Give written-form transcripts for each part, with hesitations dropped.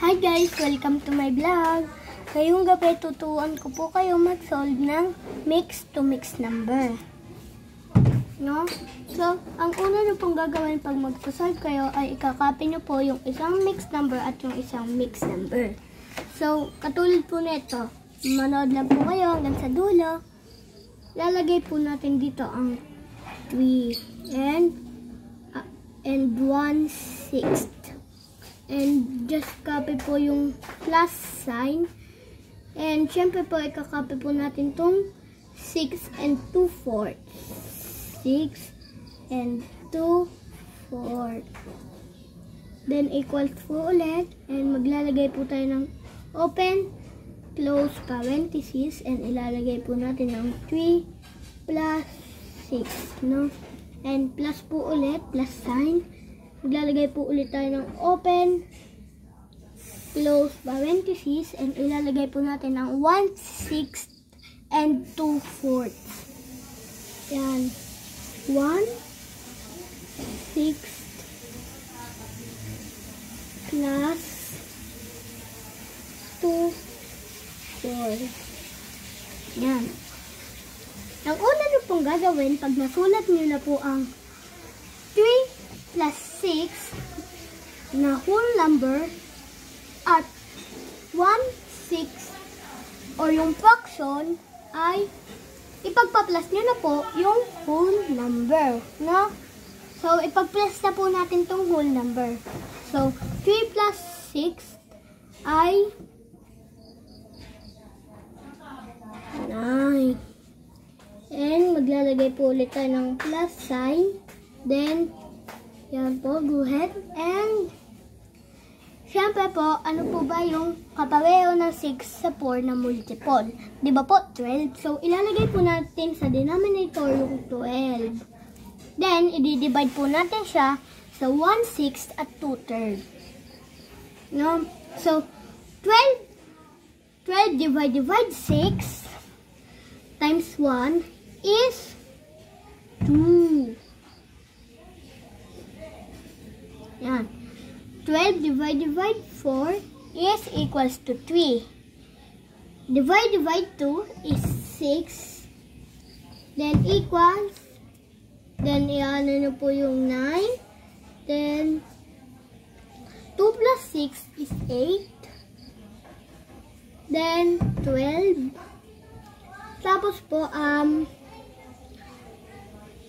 Hi guys! Welcome to my vlog. Ngayong gabi, tuturuan ko po kayo mag-solve ng mix to mix number. No? So, ang una nyo pong gagawin pag mag-solve kayo ay ikakopy nyo po yung isang mix number at yung isang mix number. So, katulad po nito, manood lang po kayo hanggang sa dulo. Lalagay po natin dito ang 3 and 1/6. And just copy po yung plus sign. And syempre po, ikakopy po natin tong 6 and 2/4. 6 and 2/4. Then equals po ulit. And maglalagay po tayo ng open, close parenthesis. And ilalagay po natin ng 3 plus 6. No? And plus po ulit, plus sign. Maglalagay po ulit tayo ng open, close parenthesis, and ilalagay po natin ng 1/6 and 2/4. Yan. 1/6 plus 2/4. Yan. Ang una nyo pong gagawin, pag nasulat nyo na po ang 3 plus 6 na whole number at 1/6 o yung fraction ay ipagpa-plus nyo na po yung whole number, no? So, ipag-plus na po natin tong whole number. So, 3 plus 6 ay 9. And maglalagay po ulit tayo ng plus sign. Then, yan po, go ahead. And, syempre po, ano po ba yung kapareho ng 6 sa 4 na multiple? Di ba po, 12? So, ilalagay po natin sa denominator yung 12. Then, i-divide po natin siya sa 1/6 at 2/3. No? So, 12 divide 6 times 1 is 2. Yan. 12 divide 4 is equals to 3. Divide 2 is 6. Then equals. Then iano na po yung 9. Then 2 plus 6 is 8. Then 12. Tapos po,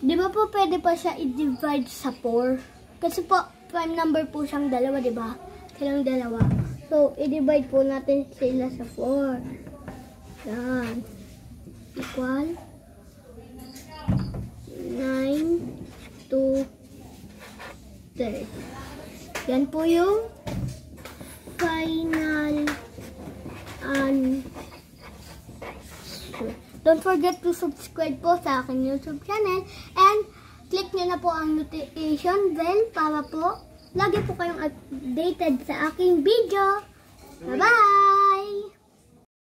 di ba po pwede pa siya i-divide sa 4? Kasi po, prime number po siyang dalawa, di ba? Silang dalawa. So, i-divide po natin sila sa 4. Yan. Equal 9 to 3. Yan po yung final answer. Don't forget to subscribe po sa aking YouTube channel and click nyo na po ang notification bell para po lagi po kayong updated sa aking video. Bye-bye!